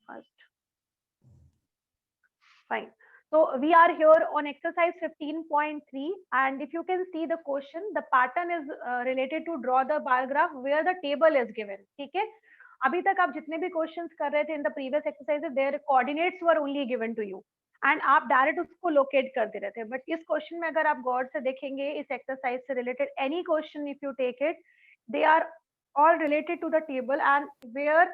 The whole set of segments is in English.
first. Fine. So we are here on exercise 15.3, and if you can see the question, the pattern is related to draw the bar graph where the table is given. ठीक है, अभी तक आप जितने भी questions कर रहे थे in the previous exercise, there coordinates were only given to you and आप डायरेक्ट उसको लोकेट कर दे रहे थे. बट इस क्वेश्चन में अगर आप गौर से देखेंगे, इस एक्सरसाइज से related any question if you take it, they are all related to the table, and where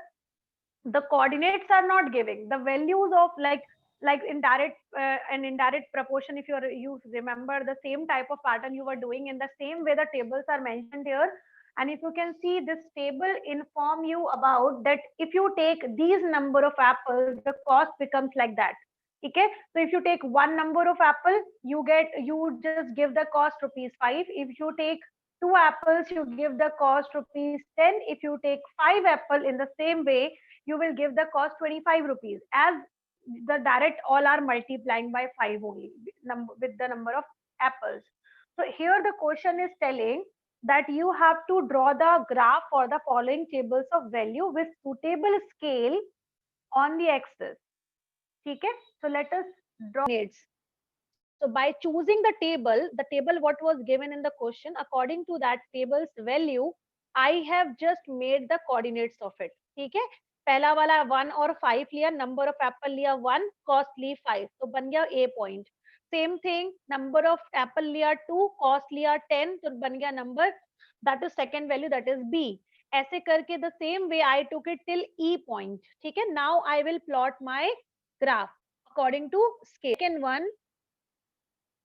the coordinates are not giving the values of like indirect and indirect proportion. If you remember the same type of pattern you were doing, in the same way the tables are mentioned here. And if you can see, this table inform you about that if you take these number of apples, the cost becomes like that. Okay, so if you take one number of apple, you just give the cost rupees 5. If you take two apples, you give the cost rupees 10. If you take 5 apple, in the same way you will give the cost 25 rupees, as the direct all are multiplying by 5 only with the number of apples. So here the question is telling that you have to draw the graph for the following tables of value with suitable scale on the axis. Okay, so let us draw needs. So by choosing the table what was given in the question, according to that table's value, I have just made the coordinates of it. ठीक है, पहला वाला 1 और 5 लिया, number of apple लिया 1, cost ली 5, तो बन गया A point. Same thing, number of apple लिया 2, cost लिया 10, तो बन गया number, that is second value, that is B. ऐसे करके the same way I took it till E point. ठीक है, now I will plot my graph according to scale. Second one,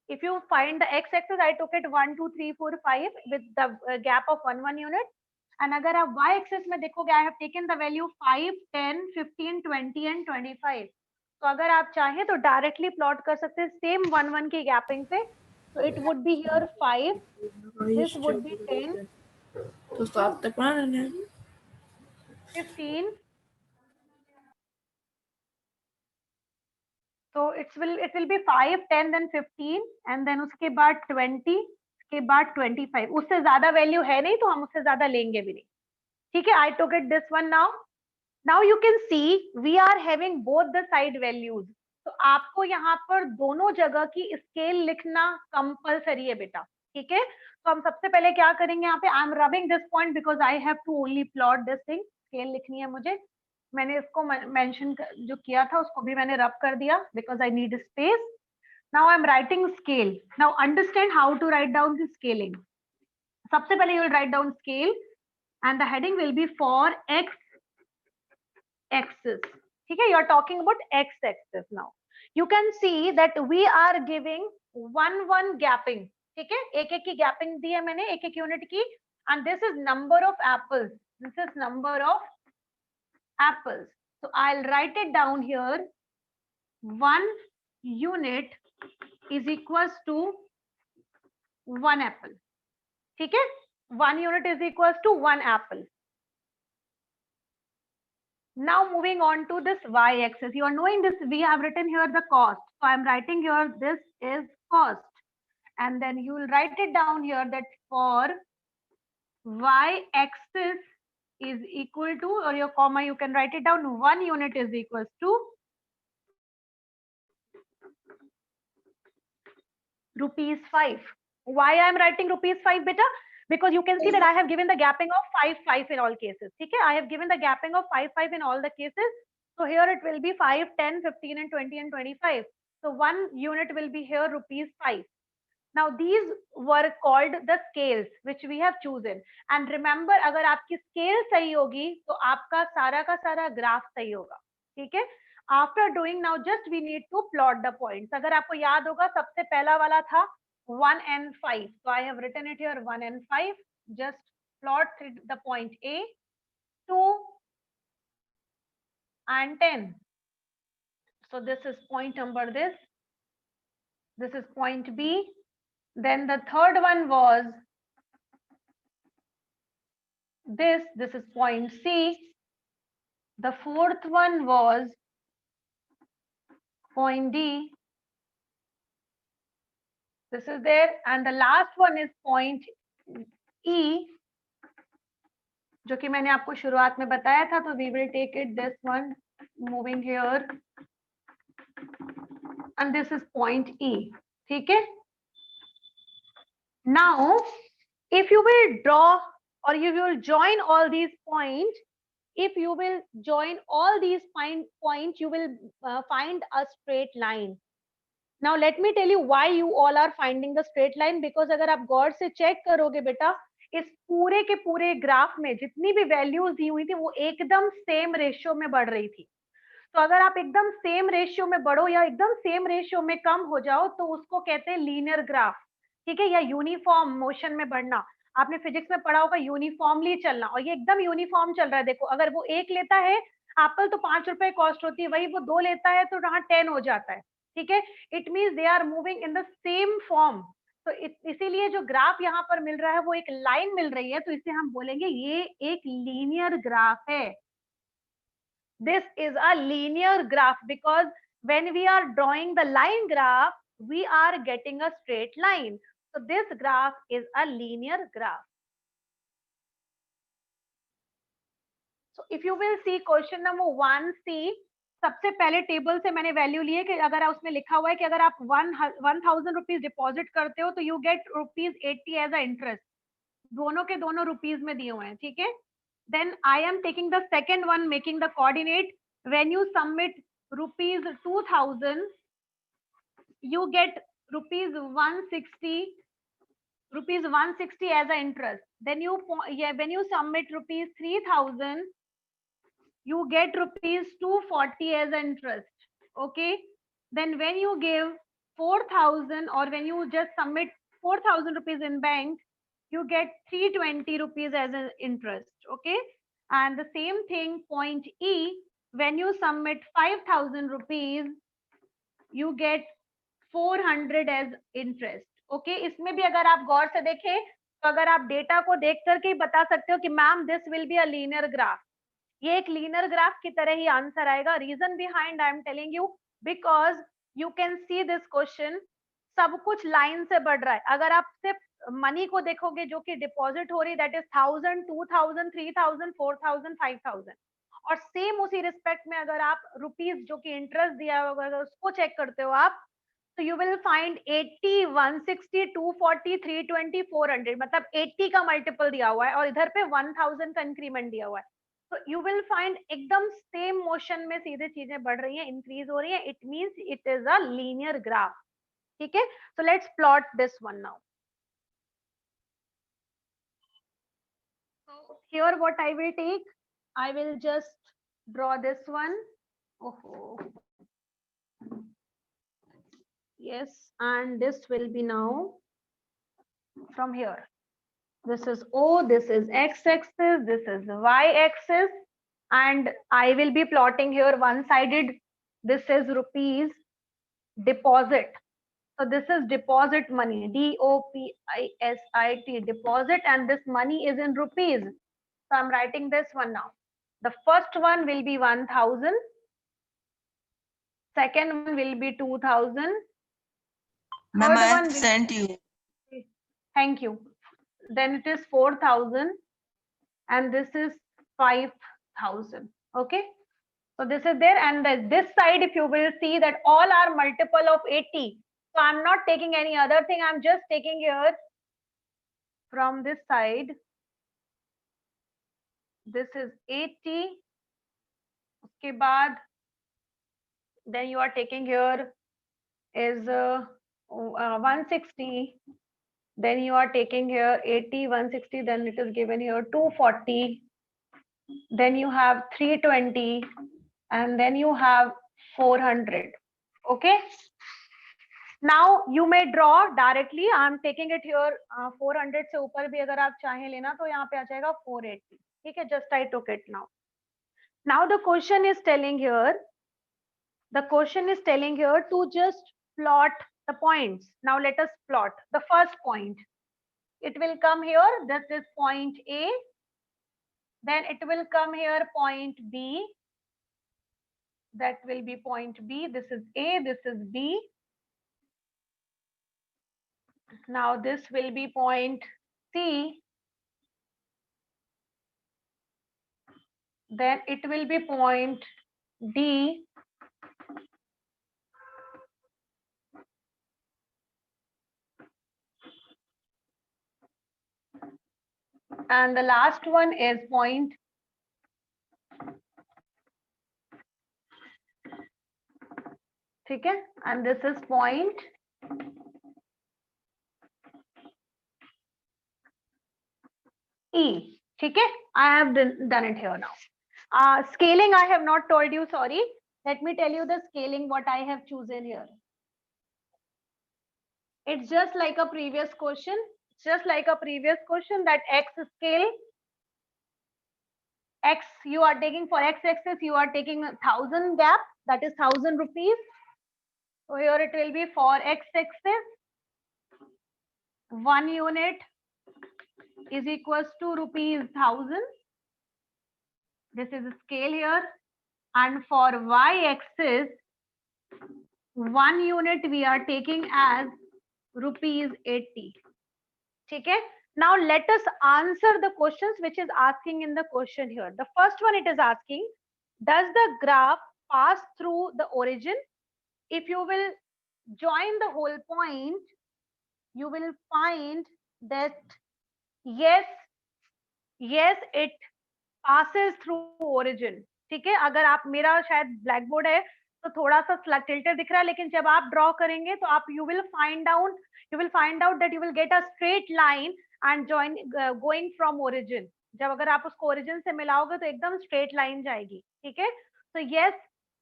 if you find the x-axis, I took it 1, 2, 3, 4, 5 with the gap of 1 unit. And अगर आप y-axis में देखोगे, I have taken the value 5, 10, 15, 20 and 25. तो अगर आप चाहें तो directly plot कर सकते हैं same 1, 1 की gapping पे. So it would be here 5. This would be 10. तो सात तक बनाना है. 15. So it will be 5, 10, then 15, and then उसके बाद 20, उसके बाद 25. उससे ज्यादा वैल्यू है नहीं, तो हम उससे ज्यादा लेंगे भी नहीं. ठीक है, I took it this one now. Now you can see we are having both the side values. तो आपको यहाँ पर दोनों जगह की स्केल लिखना कंपलसरी है बेटा. ठीक है, तो हम सबसे पहले क्या करेंगे, यहाँ पे I am rubbing this point because I have to only plot this thing. Scale लिखनी है मुझे, मैंने इसको मेंशन जो किया था उसको भी मैंने रब कर दिया because I need space. Now I am writing scale. Now understand how to write down the scaling. सबसे पहले you will write down scale and the heading will be for x axis. ठीक है, you are talking about x axis. Now you can see that we are giving 1, 1 gapping. ठीक है, एक एक की gapping दी है मैंने, एक एक यूनिट की, and this is number of apples. This is number of apples. So I'll write it down here. 1 unit is equals to 1 apple. ठीक है, 1 unit is equals to 1 apple. Now moving on to this y-axis, you are knowing this, we have written here the cost. So I am writing here this is cost, and then you will write it down here that for y-axis is equal to, or your comma you can write it down, 1 unit is equals to rupees 5. Why I am writing rupees 5 beta? Because you can see that I have given the gapping of 5, 5 in all cases. Okay, I have given the gapping of 5, 5 in all the cases. So here it will be 5, 10, 15 and 20 and 25. So 1 unit will be here rupees 5. Now these were called the scales which we have chosen. And remember, अगर आपकी scale सही होगी तो आपका सारा का सारा graph सही होगा. ठीक है, after doing, now just we need to plot the points. अगर आपको याद होगा, सबसे पहला वाला था 1 and 5. So I have written it here 1 and 5. Just plot the point A, 2 and 10. So this is point number this. This is point B. Then the third one was this. This is point C. The fourth one was point D. This is there, and the last one is point E, जो कि मैंने आपको शुरुआत में बताया था. तो we will take it this one moving here, and this is point E. Okay. Now, if you will draw or you will join all these points, if you will join all these points, you will find a straight line. Now let me tell you why you all are finding the straight line, because अगर आप गौर से check करोगे बेटा, इस पूरे के पूरे graph में जितनी भी वैल्यूज दी हुई थी वो एकदम सेम रेशियो में बढ़ रही थी. तो अगर आप एकदम सेम रेशियो में बढ़ो या एकदम सेम रेशियो में कम हो जाओ तो उसको कहते हैं लीनियर ग्राफ. ठीक है, या यूनिफॉर्म मोशन में बढ़ना. आपने फिजिक्स में पढ़ा होगा यूनिफॉर्मली चलना, और ये एकदम यूनिफॉर्म चल रहा है. देखो, अगर वो 1 लेता है एप्पल तो 5 रुपए कॉस्ट होती है, वही वो 2 लेता है तो यहाँ 10 हो जाता है. ठीक है, it means they are moving in the same form. तो इसीलिए जो ग्राफ यहाँ पर मिल रहा है वो एक लाइन मिल रही है, तो इसे हम बोलेंगे ये एक लीनियर ग्राफ है. This is a linear graph because when we are drawing the line graph, we are getting a straight line. So this graph is a linear graph. So if you will see question number 1C, सबसे पहले table से मैंने value लिए कि अगर उसमें लिखा हुआ है कि अगर आप 1000 रुपीज डिपॉजिट करते हो तो you get ₹80 as a interest. दोनों के दोनों रुपीज में दिए हुए हैं. ठीक है. Then I am taking the second one, making the coordinate. When you submit rupees 2000, you get rupees 160 as an interest. Then when you submit rupees 3000, you get rupees 240 as an interest. Okay. Then when you give 4000, or when you just submit 4000 rupees in bank, you get 320 rupees as an interest. Okay. And the same thing, point E, when you submit 5000 rupees, you get 400 as interest. Okay. इसमें भी अगर आप गौर से देखें तो अगर आप data को देख करके ही बता सकते हो कि ma'am this will be a linear graph. ये एक लीनियर ग्राफ की तरह ही आंसर आएगा. Reason behind I am telling you, because you can see this question, सब कुछ लाइन से बढ़ रहा है. अगर आप सिर्फ मनी को देखोगे जो कि डिपॉजिट हो रही, दैट इज 1000, 2000, 3000, 4000, 5000, और सेम उसी रिस्पेक्ट में अगर आप रुपीज जो कि इंटरेस्ट दिया होगा अगर उसको चेक करते हो आप, तो यू विल फाइंड 80, 160, 240, 320, 400, मतलब 80 का मल्टीपल दिया हुआ है और इधर पे 1000 का इंक्रीमेंट दिया हुआ है. तो यू विल फाइंड एकदम सेम मोशन में सीधे चीजें बढ़ रही हैं, इंक्रीज हो रही है. It means it is a linear graph. ठीक है. So let's plot this one now. So here what I will take, I will just draw this one. Oh, yes, and this will be now from here. This is O, this is x-axis, this is y-axis, and I will be plotting here one-sided. This is rupees deposit. So this is deposit money, DOPISIT, deposit, and this money is in rupees. So I'm writing this one now. The first one will be 1000. Second one will be 2000. Ma'am, I one have sent you. Thank you. Then it is 4000, and this is 5000. Okay. So this is there, and this side, if you will see that all are multiple of 80. So I'm not taking any other thing. I'm just taking here from this side. This is 80. उसके बाद then you are taking here is 160. Then you are taking here 80, 160. Then it is given here 240. Then you have 320, and then you have 400. Okay. Now you may draw directly. I am taking it here 400 से ऊपर भी अगर आप चाहें लेना तो यहाँ पे आ जाएगा 480. ठीक है. Just I took it now. Now the question is telling here. The question is telling here to just plot the points. Now let us plot the first point. It will come here. This is point A. Then it will come here point B. That will be point B. This is A. This is B. Now this will be point C. Then it will be point D and the last one is point ठीक है, and this is point E. ठीक है, I have done it here now. Scaling I have not told you, sorry. Let me tell you the scaling what I have chosen here. It's just like a previous question. Just like a previous question that X scale, X you are taking for X axis, you are taking 1000 gap, that is 1000 rupees. So here it will be for X axis, 1 unit is equals to rupees 1000. This is a scale here. And for Y axis, 1 unit we are taking as rupees 80. Okay. Now let us answer the questions which is asking in the question here. The first one it is asking, does the graph pass through the origin? If you will join the whole point, you will find that yes, it passes through origin. ठीक है, अगर आप, मेरा शायद black board है तो थोड़ा सा टिल्टर दिख रहा है, लेकिन जब आप ड्रॉ करेंगे तो आप you will find out that you will get a straight line and going from origin. जब अगर आप उसको origin से मिलाओगे तो एकदम straight line जाएगी. ठीक है, so yes,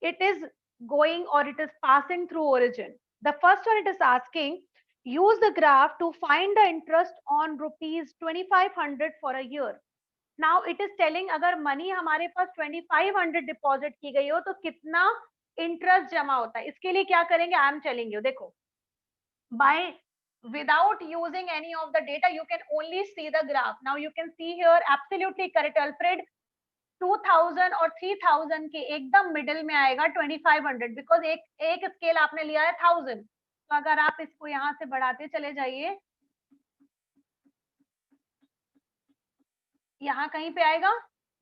it is going or it is passing through origin. The first one it is asking, use the graph to find the interest on rupees 2500 for a year. Now it is telling अगर money हमारे पास 2500 deposit की गई हो तो कितना interest जमा होता है. इसके लिए क्या करेंगे, आई एम टेलिंग यू. देखो, bye without using any of the data you can only see the graph. Now you can see here absolutely correct Alfred, 2000 और 3000 के एकदम मिडिल में आएगा 2500 बिकॉज एक स्केल आपने लिया है 1000. तो अगर आप इसको यहाँ से बढ़ाते चले जाइए, यहाँ कहीं पे आएगा,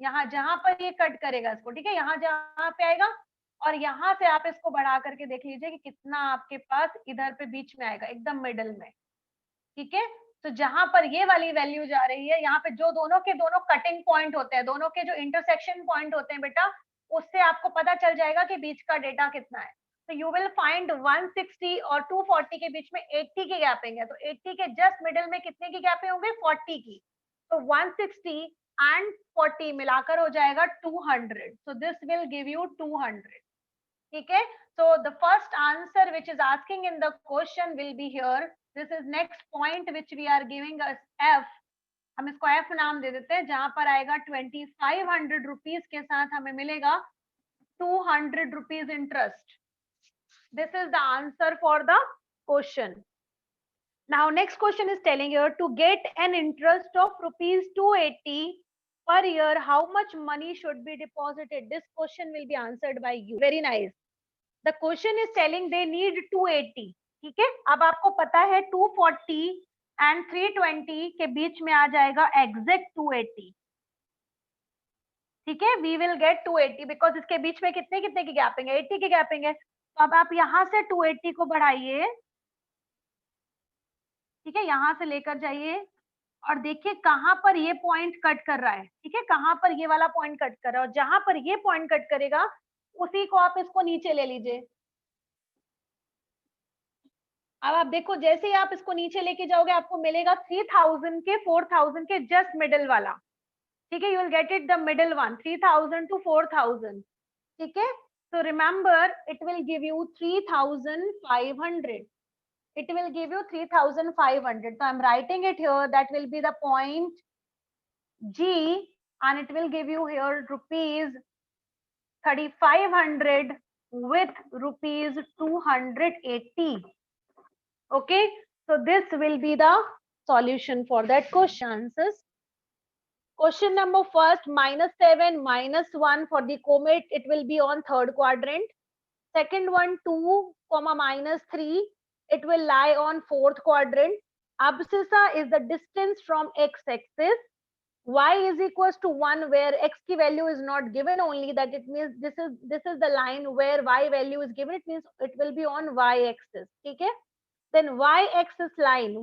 यहाँ जहां पर ये कट करेगा इसको. ठीक है, यहाँ जहां पे आएगा और यहाँ से आप इसको बढ़ा करके देख लीजिए कि कितना आपके पास इधर पे बीच में आएगा एकदम मिडल में. ठीक है, तो जहां पर ये वाली वैल्यू जा रही है, यहाँ पे जो दोनों के दोनों कटिंग पॉइंट होते हैं, दोनों के जो इंटरसेक्शन पॉइंट होते हैं बेटा, उससे आपको पता चल जाएगा कि बीच का डेटा कितना है. तो यू विल फाइंड 160 और 240 के बीच में 80 की गैपिंग है. तो 80 के जस्ट मिडिल में कितने की गैपिंग होंगे, 40 की. तो 160 एंड 40 मिलाकर हो जाएगा 200. So this will give you 200. ठीक है, so the first answer which is asking in the question will be here. This is next point which we are giving as F. हम इसको F नाम दे देते हैं, जहां पर आएगा 2500 रुपीज के साथ हमें मिलेगा 200 rupees interest. This is the answer for the question. Now next question is telling you to get an interest of rupees 280 per year, how much money should be deposited? This question will be answered by you. Very nice. The question is telling they need 280. ठीक है, अब आपको पता है 240 and 320 के बीच में आ जाएगा exact 280. ठीक है, we will get 280 because इसके बीच में कितने की गैपिंग है, 80 की गैपिंग है. तो अब आप यहाँ से 280 को बढ़ाइए. ठीक है, यहाँ से लेकर जाइए और देखिए कहां पर ये पॉइंट कट कर रहा है. ठीक है, कहां पर ये वाला पॉइंट कट कर रहा है, और जहां पर ये पॉइंट कट करेगा उसी को आप इसको नीचे ले लीजिए. अब आप देखो, जैसे ही आप इसको नीचे लेके जाओगे आपको मिलेगा 3000 के 4000 के जस्ट मिडिल वाला. ठीक है, you will get it the middle one, 3000 to 4000. ठीक है, so remember it will give you 3500. It will give you 3500. So I'm writing it here. That will be the point G, and it will give you here rupees 3500 with rupees 280. Okay, so this will be the solution for that question. Answers. Question number first, -7, -1 for the comet, it will be on third quadrant. Second one, 2, -3. It will lie on fourth quadrant. Abscissa is the distance from x-axis. y is equals to 1 where x की value is not given, only that it means this is the line where y value is given, it means it will be on y axis. ठीक है, then y axis line,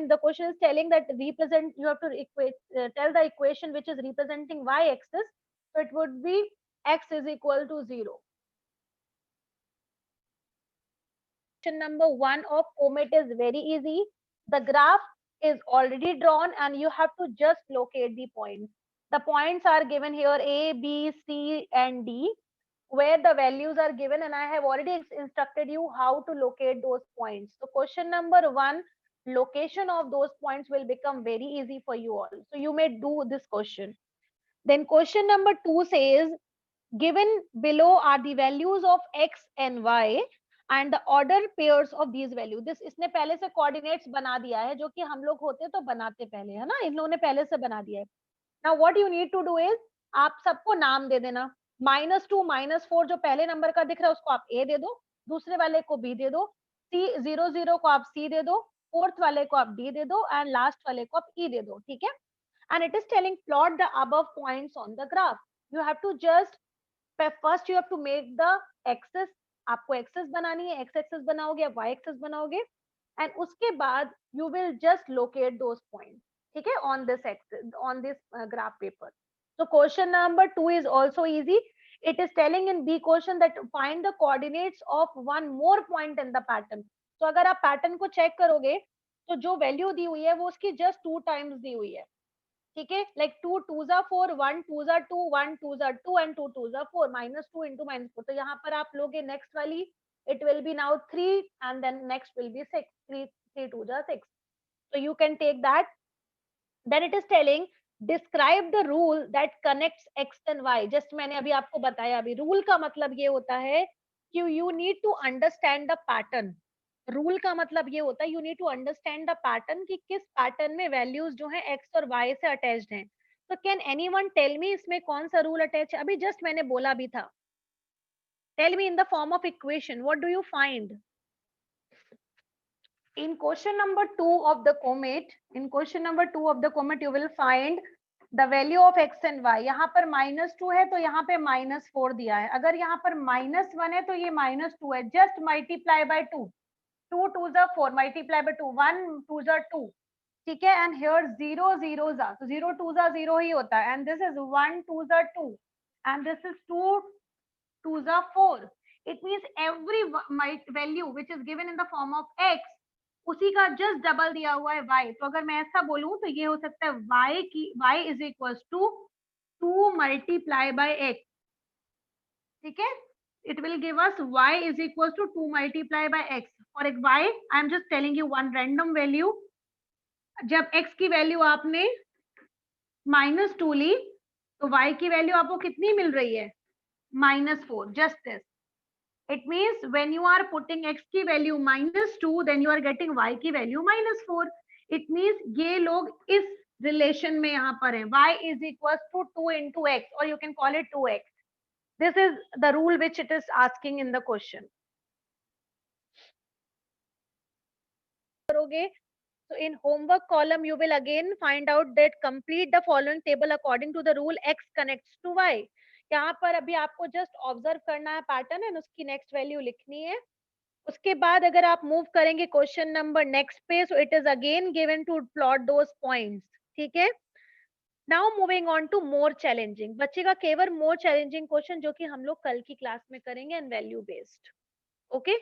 the question is telling that represent, you have to tell the equation which is representing y axis, so it would be x is equal to 0. Question number 1 of COMET is very easy. The graph is already drawn and you have to just locate the points. The points are given here A, B, C and D, where the values are given, and I have already instructed you how to locate those points. So question number 1, location of those points will become very easy for you all. So you may do this question. Then question number 2 says, given below are the values of x and y and the order pairs of these value. This इसने पहले से coordinates बना दिया है, जो कि हम लोग होते तो बनाते पहले, है ना, इन लोगों ने पहले से बना दिया है. Now what you need to do is, आप सबको नाम दे देना. -2, -4 जो पहले नंबर का दिख रहा है उसको आप A दे दो, दूसरे वाले को B दे दो, C00 को आप C दे दो, फोर्थ वाले को आप D दे दो एंड लास्ट वाले को आप E दे दो. ठीक है, and it is telling plot the above points on the graph. You have to just first you have to make the axis, आपको एक्सेस बनानी है, एक्स एक्सेस बनाओगे या वाई एक्सेस बनाओगे, एंड उसके बाद you will just locate those points. ठीक है, on this axis, on this graph paper. So question number 2 is also easy. It is telling in B question that find the coordinates of one more point in the pattern. तो अगर आप pattern को check करोगे तो जो value दी हुई है वो उसकी जस्ट 2 टाइम्स दी हुई है. ठीक है, like 2 2s are 4, 1 2s are 2, 1 2s are 2 and 2 2s are 4, -2 into -4. तो यहाँ पर आप लोगे नेक्स्ट वाली, it will be now 3 and then next will be 6, 3 3 2s are 6. So you can take that. Then it is telling describe the rule that connects x and y. Just मैंने अभी आपको बताया, अभी रूल का मतलब ये होता है कि you need to understand the pattern. Rule का मतलब ये होता है you need to understand the pattern कि किस पैटर्न में वैल्यूज जो है एक्स और वाई से अटैच्ड हैं. तो कैन एनीवन टेल मी इसमें कौन सा रूल अटैच है? अभी जस्ट मैंने बोला भी था. Tell me in the form of equation, what do you find in question number 2 of the comet? In question number 2 of the comet you will find the value of x and y. यहाँ पर -2 है तो यहाँ पे -4 दिया है. अगर यहाँ पर -1 है तो ये -2 है. Just multiply by 2. 2 2s are 4, multiply by 2, 1 2s are 2. ठीक है, and here 0 0s are, so 0 2s are 0 ही होता है, and this is 1 2s are 2 and this is 2 2s are 4. It means every value which is given in the form of x, उसी का just double दिया हुआ है y. तो अगर मैं ऐसा बोलूं तो ये हो सकता है y is equals to 2 multiply by x. ठीक है, it will give us y is equals to 2 multiply by x. For y, I am just telling you one random value. जब x की वैल्यू आपने -2 ली तो y की value आपको कितनी मिल रही है? -4. Just this. It means when you are putting x की value -2, then you are getting y की वैल्यू -4. It means ये लोग इस रिलेशन में यहाँ पर है. y is equals to 2 into x, or you can call it 2x. This is the rule which it is asking in the question. करोगे so in homework column you will again find out that complete the following table according to the rule x connects to y. यहाँ पर अभी आपको just observe करना है pattern and उसकी next value लिखनी है. उसके बाद अगर आप मूव करेंगे क्वेश्चन नंबर नेक्स्ट पे, so it is again given to plot those points. ठीक है, now moving on to more challenging. बच्चेगा केवल मोर चैलेंजिंग क्वेश्चन जो कि हम लोग कल की क्लास में करेंगे एंड वैल्यू बेस्ड. ओके,